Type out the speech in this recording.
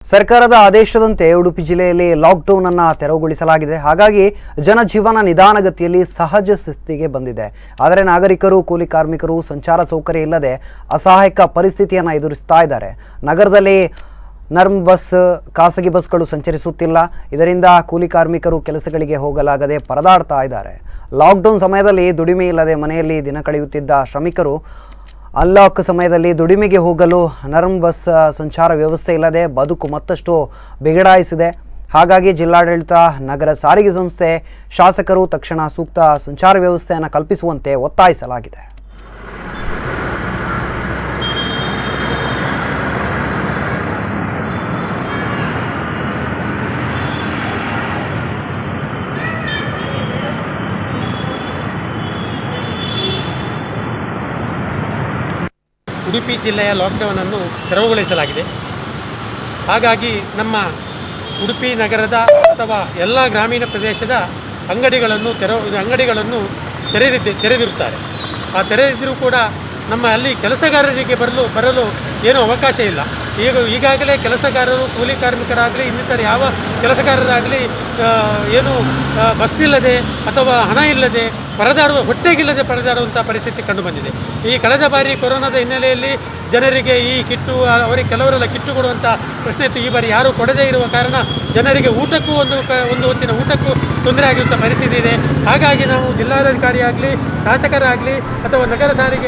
ಸರ್ಕಾರದ ಆದೇಶದಂತೆ ಉಡುಪಿ ಜಿಲ್ಲೆಯಲ್ಲಿ ಲಾಕ್ಡೌನ್ ಅನ್ನು ತೆರವುಗೊಳಿಸಲಾಗಿದೆ. ಹಾಗಾಗಿ ಜನಜೀವನ ನಿಧಾನಗತಿಯಲ್ಲಿ ಸಹಜ ಸ್ಥಿತಿಗೆ ಬಂದಿದೆ. ಆದರೆ ನಾಗರಿಕರು, ಕೂಲಿ ಕಾರ್ಮಿಕರು ಸಂಚಾರ ಸೌಕರ್ಯ ಇಲ್ಲದೆ ಅಸಹಾಯಕ ಪರಿಸ್ಥಿತಿಯನ್ನು ಎದುರಿಸ್ತಾ ಇದ್ದಾರೆ. ನಗರದಲ್ಲಿ ನರ್ಮ್ ಬಸ್, ಖಾಸಗಿ ಬಸ್ಗಳು ಸಂಚರಿಸುತ್ತಿಲ್ಲ. ಇದರಿಂದ ಕೂಲಿ ಕಾರ್ಮಿಕರು ಕೆಲಸಗಳಿಗೆ ಹೋಗಲಾಗದೆ ಪರದಾಡ್ತಾ ಇದ್ದಾರೆ. ಲಾಕ್ಡೌನ್ ಸಮಯದಲ್ಲಿ ದುಡಿಮೆ ಇಲ್ಲದೆ ಮನೆಯಲ್ಲಿ ದಿನ ಕಳೆಯುತ್ತಿದ್ದ ಶ್ರಮಿಕರು ಅನ್ಲಾಕ್ ಸಮಯದಲ್ಲಿ ದುಡಿಮೆಗೆ ಹೋಗಲು ನರ್ಮ್ ಬಸ್ ಸಂಚಾರ ವ್ಯವಸ್ಥೆ ಇಲ್ಲದೆ ಬದುಕು ಮತ್ತಷ್ಟು ಬಿಗಡಾಯಿಸಿದೆ. ಹಾಗಾಗಿ ಜಿಲ್ಲಾಡಳಿತ, ನಗರ ಸಾರಿಗೆ ಸಂಸ್ಥೆ, ಶಾಸಕರು ತಕ್ಷಣ ಸೂಕ್ತ ಸಂಚಾರ ವ್ಯವಸ್ಥೆಯನ್ನು ಕಲ್ಪಿಸುವಂತೆ ಒತ್ತಾಯಿಸಲಾಗಿದೆ. ಉಡುಪಿ ಜಿಲ್ಲೆಯ ಲಾಕ್ಡೌನನ್ನು ತೆರವುಗೊಳಿಸಲಾಗಿದೆ. ಹಾಗಾಗಿ ನಮ್ಮ ಉಡುಪಿ ನಗರದ ಅಥವಾ ಎಲ್ಲ ಗ್ರಾಮೀಣ ಪ್ರದೇಶದ ಅಂಗಡಿಗಳನ್ನು ತೆರೆದಿರುತ್ತಾರೆ. ಆ ತೆರೆದಿದ್ದರೂ ಕೂಡ ನಮ್ಮ ಅಲ್ಲಿ ಕೆಲಸಗಾರರಿಗೆ ಬರಲು ಏನೂ ಅವಕಾಶ ಇಲ್ಲ. ಈಗಾಗಲೇ ಕೆಲಸಗಾರರು, ಕೂಲಿ ಕಾರ್ಮಿಕರಾಗಲಿ, ಇನ್ನಿತರ ಯಾವ ಕೆಲಸಗಾರರಾಗಲಿ ಬಸ್ ಇಲ್ಲದೆ ಅಥವಾ ಹಣ ಇಲ್ಲದೆ ಹೊಟ್ಟೆಗಿಲ್ಲದೆ ಪರದಾಡುವಂಥ ಪರಿಸ್ಥಿತಿ ಕಂಡುಬಂದಿದೆ. ಈ ಕಳೆದ ಬಾರಿ ಕೊರೋನಾದ ಹಿನ್ನೆಲೆಯಲ್ಲಿ ಜನರಿಗೆ ಈ ಕಿಟ್ಟು, ಅವರಿಗೆ ಕೆಲವರೆಲ್ಲ ಕಿಟ್ಟು ಕೊಡುವಂಥ ಪ್ರಶ್ನೆ ಇತ್ತು. ಈ ಬಾರಿ ಯಾರೂ ಕೊಡದೇ ಇರುವ ಕಾರಣ ಜನರಿಗೆ ಊಟಕ್ಕೂ ಒಂದು ಹೊತ್ತಿನ ಊಟಕ್ಕೂ ತೊಂದರೆ ಆಗಿರುವಂಥ ಪರಿಸ್ಥಿತಿ ಇದೆ. ಹಾಗಾಗಿ ನಾವು ಜಿಲ್ಲಾಧಿಕಾರಿ ಆಗಲಿ, ಶಾಸಕರಾಗಲಿ ಅಥವಾ ನಗರ ಸಾರಿಗೆ